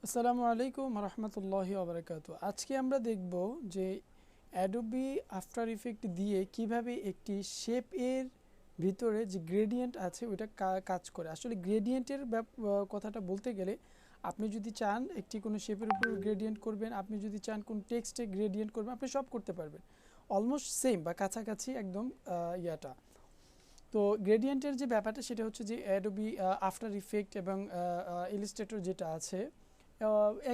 আসসালামু আলাইকুম রহমতুল্লাহি ওবরাকাতু। আজকে আমরা দেখব যে অ্যাডোবি আফটার ইফেক্ট দিয়ে কিভাবে একটি শেপ এর ভিতরে যে গ্রেডিয়েন্ট আছে ওইটা কাজ করে। আসলে গ্রেডিয়েন্টের কথাটা বলতে গেলে আপনি যদি চান একটি কোনো শেপের উপর গ্রেডিয়েন্ট করবেন, আপনি যদি চান কোন টেক্সটে গ্রেডিয়েন্ট করবেন, আপনি সব করতে পারবেন অলমোস্ট সেম বা কাছাকাছি একদম ইয়াটা। তো গ্রেডিয়েন্টের যে ব্যাপারটা সেটা হচ্ছে যে অ্যাডোবি আফটার ইফেক্ট এবং ইলাস্ট্রেটর যেটা আছে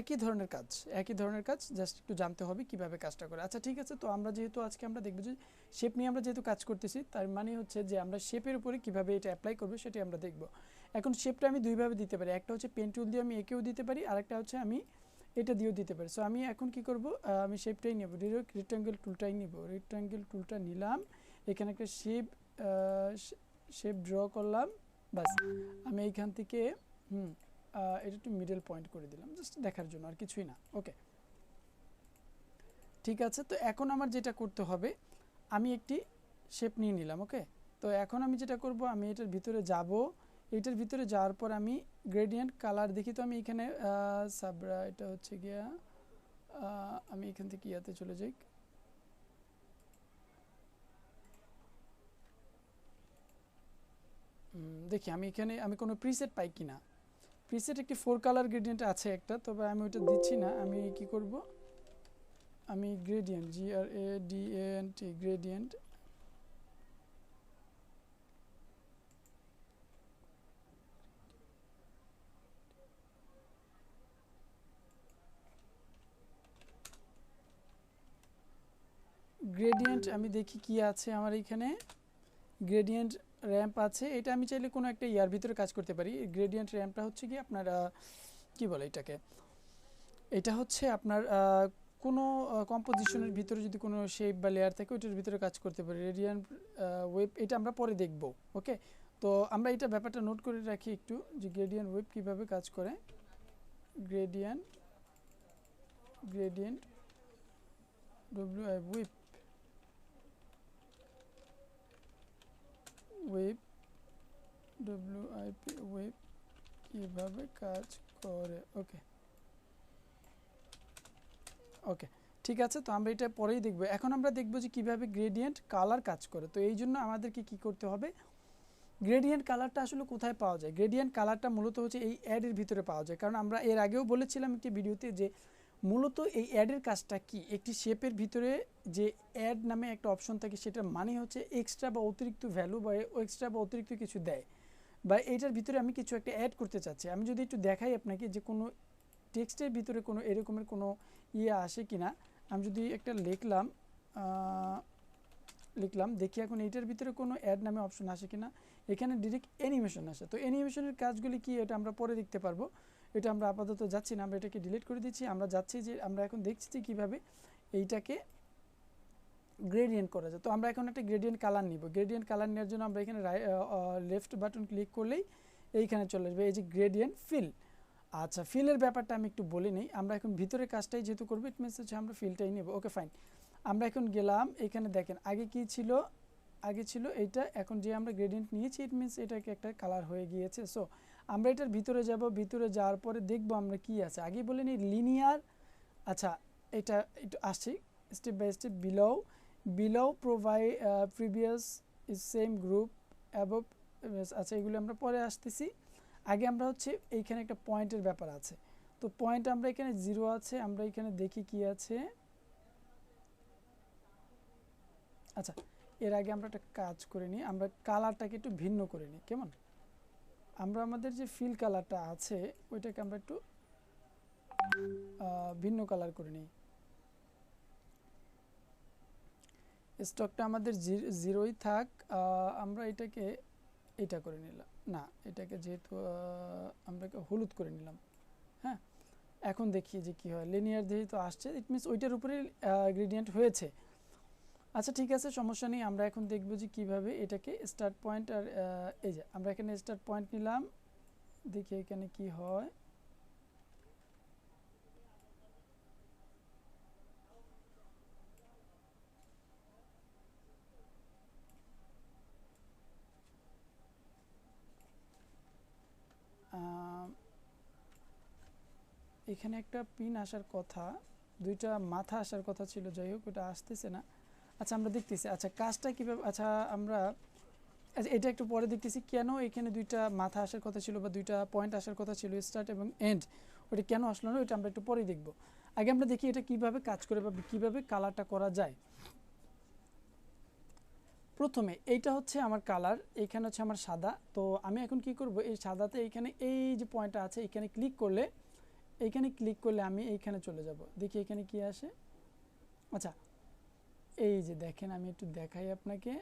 একই ধরনের কাজ জাস্ট একটু জানতে হবে কিভাবে কাজটা করে। আচ্ছা ঠিক আছে, তো আমরা যেহেতু আজকে আমরা দেখব যে শেপ নিয়ে আমরা যেহেতু কাজ করতেছি, তার মানে হচ্ছে যে আমরা শেপের উপরে কিভাবে এটা অ্যাপ্লাই করবো সেটাই আমরা দেখব। এখন শেপটা আমি দুইভাবে দিতে পারি, একটা হচ্ছে পেন টুল দিয়ে আমি একেও দিতে পারি, আর একটা হচ্ছে আমি এটা দিয়েও দিতে পারি। সো আমি এখন কি করব, আমি শেপটাই নেব, রেক্ট্যাঙ্গেল টুলটাই নিব, রেক্ট্যাঙ্গেল টুলটা নিলাম, এখানে একটা শেপ ড্র করলাম, বাস। আমি এইখান থেকে এটা একটু মিডল পয়েন্ট করে দিলাম জাস্ট দেখার জন্য, আর কিছুই না। ওকে, ঠিক আছে। তো এখন আমার যেটা করতে হবে, আমি একটি শেপ নিয়ে নিলাম। ওকে, তো এখন আমি যেটা করব, আমি এটার ভিতরে যাব, এটার ভিতরে যাওয়ার পর আমি গ্রেডিয়েন্ট কালার দেখি। তো আমি এখানে সাবরা, এটা হচ্ছে গিয়া আমি এখান থেকে ইয়াতে চলে যাই। দেখি আমি এখানে আমি কোনো প্রিসেট পাই কিনা। প্রিসেট একটি 4 কালার গ্রেডিয়েন্ট আছে একটা, তবে আমি ওইটা দিচ্ছি না। আমি কি করব, আমি গ্রেডিয়েন্ট GRADIENT গ্রেডিয়েন্ট গ্রেডিয়েন্ট আমি দেখি কি আছে আমার এখানে। গ্রেডিয়েন্ট র্যাম্প আছে, এটা আমি চাইলে কোনো একটা ইয়ার ভিতরে কাজ করতে পারি। গ্রেডিয়েন্ট র্যাম্পটা হচ্ছে কি আপনার কি বলে এটাকে, এটা হচ্ছে আপনার কোনো কম্পোজিশনের ভিতরে যদি কোনো শেপ বা লেয়ার থাকে ওইটার ভিতরে কাজ করতে পারি। রেডিয়ান্ট ওয়েব এটা আমরা পরে দেখব। ওকে, তো আমরা এটা ব্যাপারটা নোট করে রাখি একটু, যে গ্রেডিয়েন্ট ওয়েব কীভাবে কাজ করে। Gradient gradient web web web কীভাবে কাজ করে। ওকে ওকে, ঠিক আছে। তো আমরা এটা পরেই দেখব। এখন আমরা দেখব যে কিভাবে গ্রেডিয়েন্ট কালার কাজ করে। তো এই জন্য আমাদেরকে কি করতে হবে, গ্রেডিয়েন্ট কালারটা আসলে কোথায় পাওয়া যায়। গ্রেডিয়েন্ট কালারটা মূলত হচ্ছে এই অ্যাডের ভিতরে পাওয়া যায়, কারণ আমরা এর আগেও বলেছিলাম একটি ভিডিওতে যে মূলত এই অ্যাডের কাজটা কি, একটি শেপের ভিতরে যে অ্যাড নামে একটা অপশন থাকে, সেটার মানে হচ্ছে এক্সট্রা বা অতিরিক্ত ভ্যালু বা এক্সট্রা বা অতিরিক্ত কিছু দেয়, বা এইটার ভিতরে আমি কিছু একটা অ্যাড করতে চাচ্ছি। আমি যদি একটু দেখাই আপনাকে যে কোনো টেক্সটের ভিতরে কোনো এরকমের কোনো ইয়ে আসে কিনা। আমি যদি একটা লিখলাম দেখি এখন এইটার ভিতরে কোনো অ্যাড নামে অপশন আসে কিনা। এখানে ডিরেক্ট অ্যানিমেশন আসে। তো অ্যানিমেশনের কাজগুলি কি এটা আমরা পরে দেখতে পারবো, এটা আমরা আপাতত যাচ্ছি না, আমরা এটাকে ডিলিট করে দিচ্ছি। আমরা যাচ্ছি যে আমরা এখন দেখছি যে কীভাবে এইটাকে গ্রেডিয়েন্ট করা যায়। তো আমরা এখন একটা গ্রেডিয়েন্ট কালার নিব। গ্রেডিয়েন্ট কালার নেওয়ার জন্য আমরা এখানে লেফট বাটন ক্লিক করলেই এইখানে চলে আসবে এই যে গ্রেডিয়েন্ট ফিল। আচ্ছা, ফিলের ব্যাপারটা আমি একটু বলে নিই। আমরা এখন ভিতরের কাজটাই যেহেতু করবো, ইট মিনস হচ্ছে আমরা ফিলটাই নেব। ওকে ফাইন, আমরা এখন গেলাম, এখানে দেখেন আগে কি ছিল, আগে ছিল এইটা, এখন যে আমরা গ্রেডিয়েন্ট নিয়েছি ইট মিনস এটাকে একটা কালার হয়ে গিয়েছে। সো আমরা এটার ভিতরে যাব, ভিতরে যাওয়ার পরে দেখব আমরা কি আছে। আগে বলে নিই লিনিয়ার। আচ্ছা, এটা একটু আসছি step by step. Below provide previous is same group above. আচ্ছা, এগুলো আমরা পরে আসতেছি। আগে আমরা হচ্ছে এইখানে একটা পয়েন্টের ব্যাপার আছে। তো পয়েন্ট আমরা এখানে 0 আছে, আমরা এখানে দেখি কি আছে। আচ্ছা, এর আগে আমরা একটা কাজ করে নিই, আমরা কালারটাকে একটু ভিন্ন করে নিই কেমন। আমরা আমাদের যে ফিল কালারটা আছে ওইটাকে আমরা একটু ভিন্ন কালার করে নিই। স্টকটা আমাদের 0ই থাক, আমরা এটাকে এটা করে নিলাম না, এটাকে যেহেতু আমরা হলুদ করে নিলাম। হ্যাঁ, এখন দেখি যে কি হয়। লিনিয়ার যেহেতু আসছে ইট মিনস ওইটার উপরে গ্রেডিয়েন্ট হয়েছে। আচ্ছা ঠিক আছে, সমস্যা নেই। আমরা এখন দেখব যে কিভাবে এটাকে স্টার্ট পয়েন্ট আর এই যে আমরা এখানে স্টার্ট পয়েন্ট নিলাম, দেখি এখানে কি হয়। এখানে একটা পিন আসার কথা, দুইটা মাথা আসার কথা ছিল, যাই হোক ওটা আসতেছে না। আচ্ছা আমরা দেখতেছি, আচ্ছা কাজটা কীভাবে, আচ্ছা আমরা আচ্ছা এটা একটু পরে দেখতেছি কেন এখানে দুইটা মাথা আসার কথা ছিল বা দুইটা পয়েন্ট আসার কথা ছিল, স্টার্ট এবং এন্ড, ওটা কেন আসলো না ওইটা আমরা একটু পরে দেখব। আগে আমরা দেখি এটা কিভাবে কাজ করে বা কীভাবে কালারটা করা যায়। প্রথমে এইটা হচ্ছে আমার কালার, এইখানে হচ্ছে আমার সাদা। তো আমি এখন কি করব, এই সাদাতে এইখানে এই যে পয়েন্টটা আছে এইখানে ক্লিক করলে, এইখানে ক্লিক করলে আমি এইখানে চলে যাব, দেখি এখানে কি আসে। আচ্ছা এই যে দেখেন, আমি একটু দেখাই আপনাকে,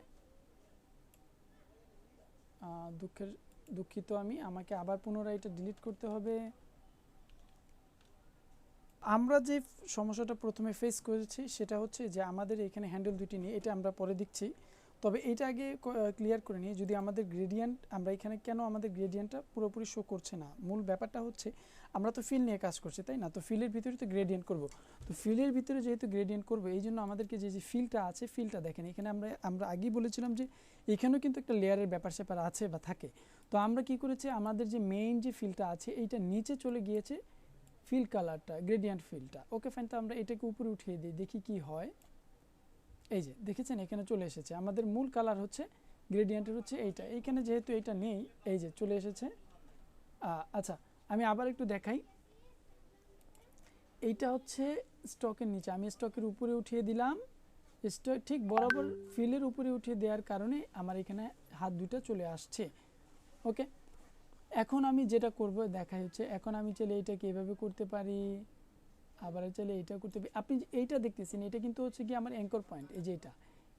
দুঃখিত আমি, আমাকে আবার পুনরায় এটা ডিলিট করতে হবে। আমরা যে সমস্যাটা প্রথমে ফেস করেছি সেটা হচ্ছে যে আমাদের এখানে হ্যান্ডেল দুটি নিয়ে, এটা আমরা পরে দেখছি। তবে এটা আগে ক্লিয়ার করে নিই, যদি আমাদের গ্রেডিয়েন্ট, আমরা এখানে কেন আমাদের গ্রেডিয়েন্টটা পুরোপুরি শো করছে না, মূল ব্যাপারটা হচ্ছে আমরা তো ফিল নিয়ে কাজ করছি তাই না, তো ফিলের ভিতরে তো গ্রেডিয়েন্ট করব। তো ফিলের ভিতরে যেহেতু গ্রেডিয়েন্ট করবো, এই জন্য আমাদেরকে যে ফিলটা আছে, ফিলটা দেখেন এখানে আমরা আগেই বলেছিলাম যে এখানেও কিন্তু একটা লেয়ারের ব্যাপার স্যাপার আছে বা থাকে। তো আমরা কি করেছি, আমাদের যে মেইন যে ফিলটা আছে এইটা নিচে চলে গিয়েছে, ফিল কালারটা, গ্রেডিয়েন্ট ফিলটা। ওকে ফাইন, তো আমরা এটাকে উপরে উঠিয়ে দিই, দেখি কি হয়। এই যে দেখেছেন এখানে চলে এসেছে, আমাদের মূল কালার হচ্ছে গ্রেডিয়েন্টের হচ্ছে এইটা, এইখানে যেহেতু এইটা নেই, এই যে চলে এসেছে। আচ্ছা আমি আবার একটু দেখাই, এইটা হচ্ছে স্টকের নিচে, আমি স্টকের উপরে উঠিয়ে দিলাম, স্টক ঠিক বরাবর ফিলের উপরে উঠিয়ে দেওয়ার কারণে আমার এখানে হাত দুটো চলে আসছে। ওকে, এখন আমি যেটা করব দেখা হচ্ছে, এখন আমি চাইলে এইটাকে এভাবে করতে পারি, আবার চাইলে এইটা করতে পারি। আপনি এইটা দেখতেছেন, এটা কিন্তু হচ্ছে কি আমার অ্যাঙ্কর পয়েন্ট, এই যে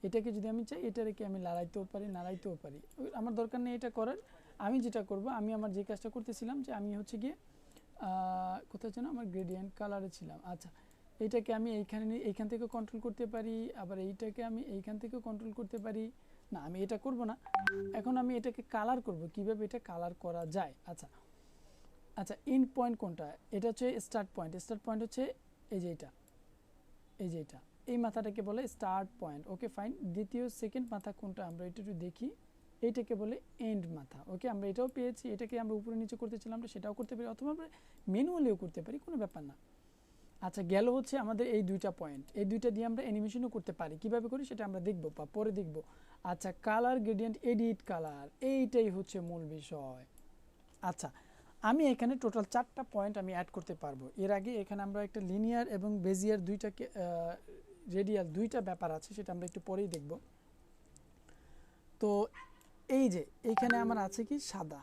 এটাকে যদি আমি চাই এটা রেখে আমি নাড়াইতেও পারি, আমার দরকার নেই এটা করার। আমি যেটা করব, আমি আমার যে কাজটা করতেছিলাম যে আমি হচ্ছে গিয়ে কোথায় যেন আমার গ্রেডিয়েন্ট কালারে ছিলাম। আচ্ছা এইটাকে আমি এইখান থেকে কন্ট্রোল করতে পারি, আবার এইটাকে আমি এইখান থেকেও কন্ট্রোল করতে পারি। না আমি এটা করব না, এখন আমি এটাকে কালার করব, কিভাবে এটা কালার করা যায়। আচ্ছা আচ্ছা এন্ড পয়েন্ট কোনটা, এটা হচ্ছে স্টার্ট পয়েন্ট হচ্ছে এই যে এটা, এই মাথাটাকে বলে স্টার্ট পয়েন্ট। ওকে ফাইন, দ্বিতীয় সেকেন্ড মাথা কোনটা আমরা এটা একটু দেখি, এইটাকে বলে এন্ড মাথা। ওকে আমরা এটাও পেয়েছি, এটাকে আমরা উপরে নিচে করতেছিলাম, আমরা সেটাও করতে পারি, অথবা আমরা ম্যানুয়ালিও করতে পারি, কোনো ব্যাপার না। আচ্ছা গেল হচ্ছে আমাদের এই দুইটা পয়েন্ট, এই দুইটা দিয়ে আমরা অ্যানিমেশনও করতে পারি, কিভাবে করি সেটা আমরা দেখব বা পরে দেখব। আচ্ছা কালার গ্রেডিয়েন্ট, এডিট কালার, এইটাই হচ্ছে মূল বিষয়। আচ্ছা আমি এখানে টোটাল 4টা পয়েন্ট আমি অ্যাড করতে পারবো। এর আগে এখানে আমরা একটা লিনিয়ার এবং বেজিয়ার দুইটাকে রেডিয়াল দুইটা ব্যাপার আছে, সেটা আমরা একটু পরেই দেখব। তো এই যে এইখানে আমার আছে কি সাদা,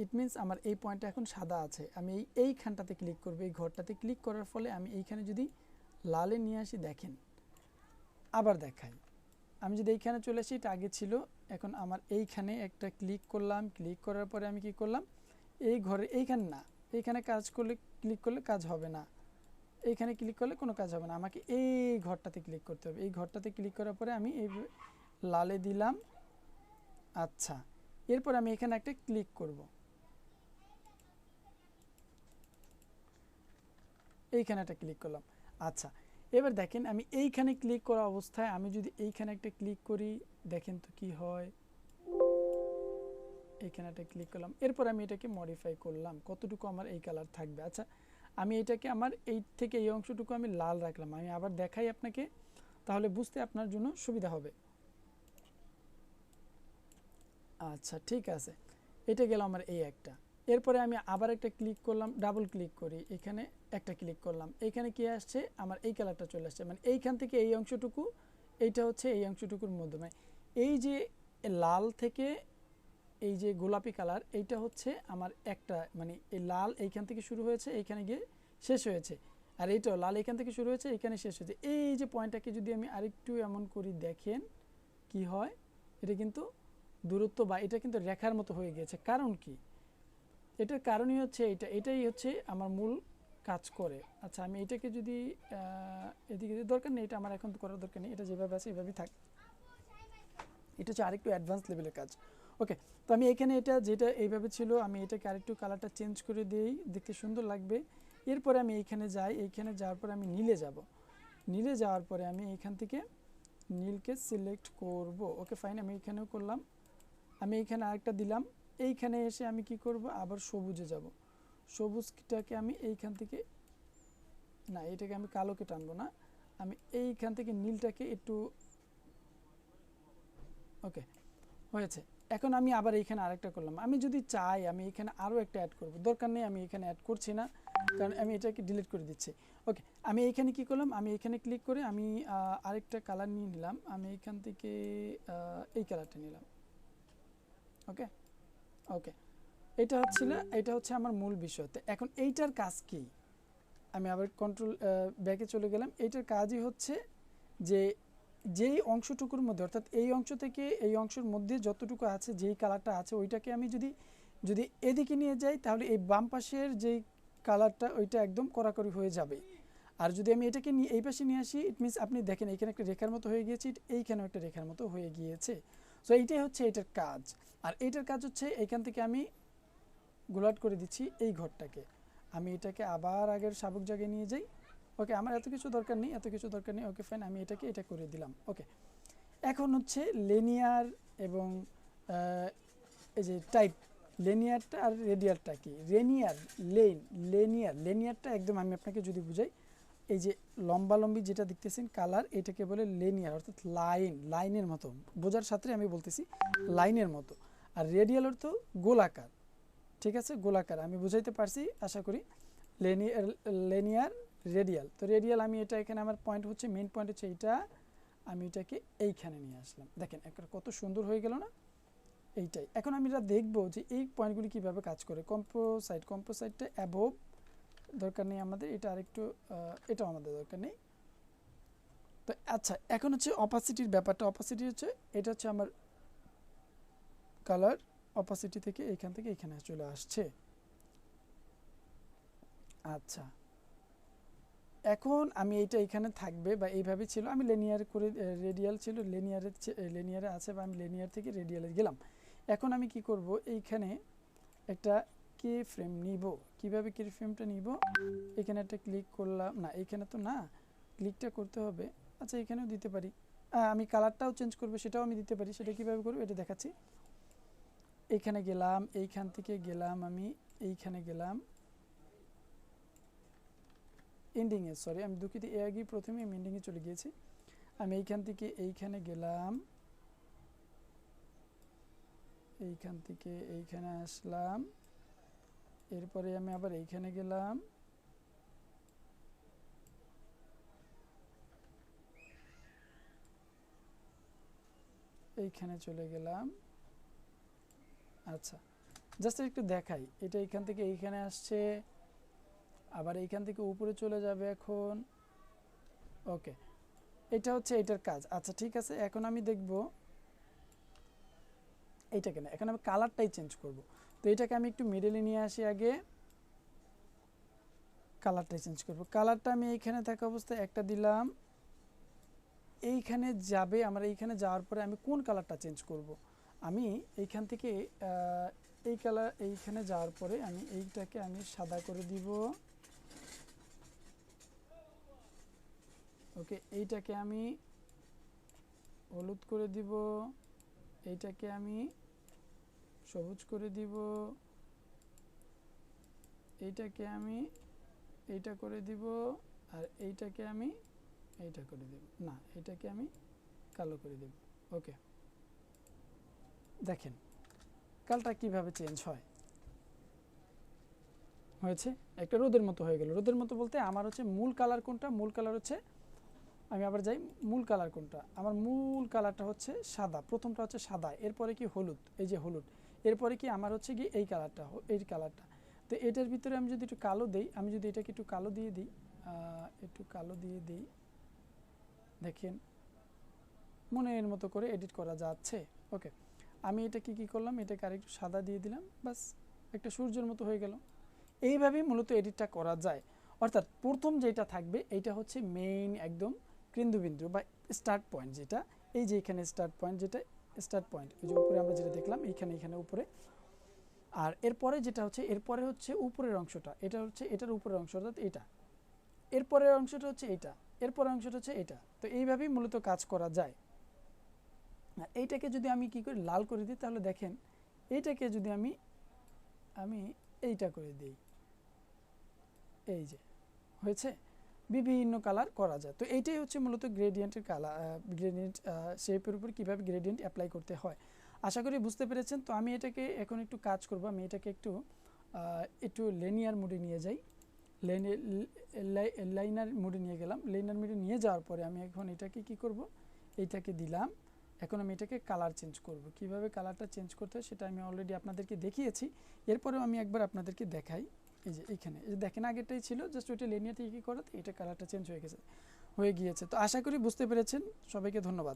ইট মিনস আমার এই পয়েন্টটা এখন সাদা আছে, আমি এইখানটাতে ক্লিক করব, এই ঘরটাতে ক্লিক করার ফলে আমি এইখানে যদি লালে নিয়ে আসি, দেখেন আবার দেখাই, আমি যদি এইখানে চলে আসি, এটা আগে ছিল, এখন আমার এইখানে একটা ক্লিক করলাম, ক্লিক করার পরে আমি কি করলাম, এই ঘরে এইখানে না, এইখানে কাজ করলে ক্লিক করলে কাজ হবে না, এইখানে ক্লিক করলে কোনো কাজ হবে না, আমাকে এই ঘরটাতে ক্লিক করতে হবে। এই ঘরটাতে ক্লিক করার পরে আমি এই লালে দিলাম। আচ্ছা এরপর আমি এখানে একটা ক্লিক করব, এইখানে একটা ক্লিক করলাম। আচ্ছা এবার দেখেন আমি এইখানে ক্লিক করা অবস্থায় আমি যদি এইখানে একটা ক্লিক করি, দেখেন তো কি হয়, এইখানে একটা ক্লিক করলাম, এরপর আমি এটাকে মডিফাই করলাম কতটুকু আমার এই কালার থাকবে। আচ্ছা আমি এটাকে আমার এই থেকে এই অংশটুকু আমি লাল রাখলাম, আমি আবার দেখাই আপনাকে, তাহলে বুঝতে আপনার জন্য সুবিধা হবে। আচ্ছা ঠিক আছে, এটা গেল আমার এই একটা, এরপরে আমি আবার একটা ক্লিক করলাম, ডাবল ক্লিক করি, এখানে একটা ক্লিক করলাম, এখানে কি আসছে, আমার এই কালারটা চলে আসছে, মানে এইখান থেকে এই অংশটুকু, এইটা হচ্ছে এই অংশটুকুর মধ্যে, মানে এই যে লাল থেকে এই যে গোলাপি কালার, এইটা হচ্ছে আমার একটা, মানে এই লাল এইখান থেকে শুরু হয়েছে, এইখানে গিয়ে শেষ হয়েছে, আর এইটাও লাল এখান থেকে শুরু হয়েছে, এইখানে শেষ হয়েছে। এই যে পয়েন্টটাকে যদি আমি আরেকটু এমন করি, দেখেন কি হয়, এটা কিন্তু দূরত্ব বা এটা কিন্তু রেখার মতো হয়ে গেছে। কারণ কি, এটার কারণই হচ্ছে এটাই হচ্ছে আমার মূল কাজ করে। আচ্ছা আমি এটাকে যদি এদিকে দরকার নেই, এটা আমার এখন করার দরকার নেই, এটা যেভাবে আছে এভাবেই থাক, এটা হচ্ছে আরেকটু অ্যাডভান্স লেভেলের কাজ। ওকে, তো আমি এখানে এটা যেটা এইভাবে ছিল, আমি এটাকে আরেকটু কালারটা চেঞ্জ করে দিই, দেখতে সুন্দর লাগবে। এরপরে আমি এইখানে যাই, এইখানে যাওয়ার পরে আমি নীলে যাব, নীলে যাওয়ার পরে আমি এইখান থেকে নীলকে সিলেক্ট করব। ওকে ফাইন, আমি এখানেও করলাম, আমি এইখানে আরেকটা দিলাম, এইখানে এসে আমি কি করব, আবার সবুজে যাব, সবুজটাকে আমি এইখান থেকে না, এটাকে আমি কালোকে টানবো না, আমি এইখান থেকে নীলটাকে একটু, ওকে হয়েছে। এখন আমি আবার এইখানে আরেকটা করলাম, আমি যদি চাই আমি এখানে আরও একটা অ্যাড করব, দরকার নেই আমি এখানে অ্যাড করছি না, কারণ আমি এটাকে ডিলিট করে দিচ্ছি। ওকে, আমি এইখানে কি করলাম, আমি এখানে ক্লিক করে আমি আরেকটা কালার নিয়ে নিলাম, আমি এইখান থেকে এই কালারটা নিলাম। ওকে ওকে, এটা হচ্ছে আমার মূল বিষয়। তো এখন এইটার কাজ কি, আমি আবার কন্ট্রোল ব্যাকে চলে গেলাম। এইটার কাজই হচ্ছে যে যেই অংশটুকুর মধ্যে, অর্থাৎ এই অংশ থেকে এই অংশের মধ্যে যতটুকু আছে, যেই কালারটা আছে ওইটাকে আমি যদি যদি এদিকে নিয়ে যাই, তাহলে এই বাম পাশের যেই কালারটা ওইটা একদম কড়াকড়ি হয়ে যাবে। আর যদি আমি এটাকে নিয়ে এই পাশে নিয়ে আসি, ইট মিনস আপনি দেখেন এখানে একটা রেখার মতো হয়ে গিয়েছে, এইখানেও একটা রেখার মতো হয়ে গিয়েছে। সো এইটাই হচ্ছে এটার কাজ। আর এটার কাজ হচ্ছে এইখান থেকে আমি গোলাট করে দিচ্ছি এই ঘরটাকে, আমি এটাকে আবার আগের স্বাভাবিক জায়গায় নিয়ে যাই। ওকে, আমার এত কিছু দরকার নেই, এত কিছু দরকার নেই। ওকে ফাইন, আমি এটাকে এটা করে দিলাম। ওকে, এখন হচ্ছে লিনিয়ার এবং এই যে টাইপ, লিনিয়ারটা আর রেডিয়ালটা কি, লিনিয়ারটা একদম আমি আপনাকে যদি বুঝাই, এই যে লম্বালম্বি যেটা দেখতেছেন কালার, এটাকে বলে লিনিয়ার, অর্থাৎ লাইনের মতো বোঝার সাথে আমি বলতেছি লাইনের মতো। আর রেডিয়াল অর্থ গোলাকার, ঠিক আছে, গোলাকার, আমি বুঝাইতে পারছি আশা করি। Linear, radial. তো রেডিয়াল আমি এটা এখানে আমার পয়েন্ট হচ্ছে, মেইন পয়েন্ট হচ্ছে এইটা, আমি এটাকে এইখানে নিয়ে আসলাম। দেখেন একটা কত সুন্দর হয়ে গেল না, এইটাই। এখন আমি এটা দেখবো যে এই পয়েন্টগুলি কিভাবে কাজ করে। কম্পোসাইটটা অ্যাবোভ দরকার নেই আমাদের, এটা আরেকটু এটাও আমাদের দরকার নেই। তো আচ্ছা, এখন হচ্ছে অপাসিটির ব্যাপারটা। অপাসিটি হচ্ছে এটা হচ্ছে আমার কালার, অপাসিটি থেকে এইখান থেকে এইখানে চলে আসছে। আচ্ছা, এখন আমি এইটা এখানে থাকবে বা এইভাবে ছিল, আমি লিনিয়ার করে, রেডিয়াল ছিল লিনিয়ারে আছে, বা আমি লিনিয়ার থেকে রেডিয়ালে গেলাম। এখন আমি কি করব, এইখানে একটা কে ফ্রেম নিব। কিভাবে কে ফ্রেমটা নিব, এখানে একটা ক্লিক করলাম, না এখানে তো না, ক্লিকটা করতে হবে। আচ্ছা, এখানেও দিতে পারি, আমি কালারটাও চেঞ্জ করব, সেটাও আমি দিতে পারি। সেটা কিভাবে করব এটা দেখাচ্ছি। এইখানে গেলাম, এইখান থেকে গেলাম, আমি এইখানে গেলাম এন্ডিংয়ে, সরি আমি দুঃখিত, এর আগে প্রথমে আমি এন্ডিংয়ে চলে গিয়েছি। আমি এইখান থেকে এইখানে গেলাম, এইখান থেকে এইখানে আসলাম, এরপরে আমি আবার এইখানে গেলাম, এইখানে চলে গেলাম। আচ্ছা, জাস্ট একটু দেখাই, এটা এইখান থেকে এইখানে আসছে, আবার এইখান থেকে উপরে চলে যাবে এখন। ওকে, এটা হচ্ছে এটার কাজ। আচ্ছা ঠিক আছে, এখন আমি দেখব এইটাকে না, এখন আমি কালারটাই চেঞ্জ করব। তো এটাকে আমি একটু মিডলে নিয়ে আসি আগে, কালারটাই চেঞ্জ করব। কালারটা আমি এইখানে থাকা অবস্থায় একটা দিলাম, এইখানে যাবে, আমার এইখানে যাওয়ার পরে আমি কোন কালারটা চেঞ্জ করব, আমি এইখান থেকে এই কালার, এইখানে যাওয়ার পরে আমি এইটাকে আমি সাদা করে দিব। ওকে, এইটাকে আমি হলুদ করে দিব, এইটাকে আমি সবুজ করে দিব, এইটাকে আমি এইটা করে দিব, আর এইটাকে আমি এইটা করে দেব, না এটাকে আমি কালো করে দেব। ওকে, দেখেন কালটা কিভাবে চেঞ্জ হয়, হয়েছে একটা রোদের মতো হয়ে গেল। রোদের মতো বলতে আমার হচ্ছে মূল কালার কোনটা, মূল কালার হচ্ছে, আমি আবার যাই, মূল কালার কোনটা, আমার মূল কালারটা হচ্ছে সাদা, প্রথমটা হচ্ছে সাদা, এরপরে কি হলুদ, এই যে হলুদ, এরপরে কি আমার হচ্ছে কি এই কালারটা, এই কালারটা। তো এটার ভিতরে আমি যদি একটু কালো দেই, আমি যদি এটাকে একটু কালো দিয়ে দিই, একটু কালো দিয়ে দিই, দেখেন মনের মতো করে এডিট করা যাচ্ছে। ওকে, আমি এটাকে কি করলাম, এটাকে আরেকটু সাদা দিয়ে দিলাম, বাস একটা সূর্যের মতো হয়ে গেল। এইভাবেই মূলত এডিটটা করা যায়। অর্থাৎ প্রথম যেটা থাকবে এইটা হচ্ছে মেইন একদম কেন্দ্রবিন্দু বা স্টার্ট পয়েন্ট, যেটা এই যে এখানে স্টার্ট পয়েন্ট, যেটা স্টার্ট পয়েন্ট, এই যে উপরে আমরা যেটা দেখলাম এইখানে, এখানে উপরে। আর এরপরে যেটা হচ্ছে, এরপরে হচ্ছে উপরের অংশটা, এটা হচ্ছে এটার উপরের অংশ, অর্থাৎ এটা, এরপরের অংশটা হচ্ছে এইটা, এরপরের অংশটা হচ্ছে এটা। তো এইভাবেই মূলত কাজ করা যায়। আর এইটাকে যদি আমি কি করি, লাল করে দিই, তাহলে দেখেন এইটাকে যদি আমি আমি এইটা করে দিই, এই যে হয়েছে। বিভিন্ন কালার করা যায়। তো এইটাই হচ্ছে মূলত গ্রেডিয়েন্টের কালার, গ্রেডিয়েন্ট শেপের উপর কীভাবে গ্রেডিয়েন্ট অ্যাপ্লাই করতে হয়। আশা করি বুঝতে পেরেছেন। তো আমি এটাকে এখন একটু কাজ করব, আমি এটাকে একটু লিনিয়ার মোডে নিয়ে যাই। লাইনার মোডে নিয়ে গেলাম। লাইনার মোডে নিয়ে যাওয়ার পরে আমি এখন এটাকে কি করব, এইটাকে দিলাম। এখন আমি এটাকে কালার চেঞ্জ করব। কিভাবে কালারটা চেঞ্জ করতে হয় সেটা আমি অলরেডি আপনাদেরকে দেখিয়েছি। এরপরেও আমি একবার আপনাদেরকে দেখাই। এই যে এখানে এই যে দেখেন, আগেরটাই ছিল, জাস্ট ওইটা লিনিয়ার থেকে কী করাতে এটা কালারটা চেঞ্জ হয়ে গিয়েছে। তো আশা করি বুঝতে পেরেছেন। সবাইকে ধন্যবাদ।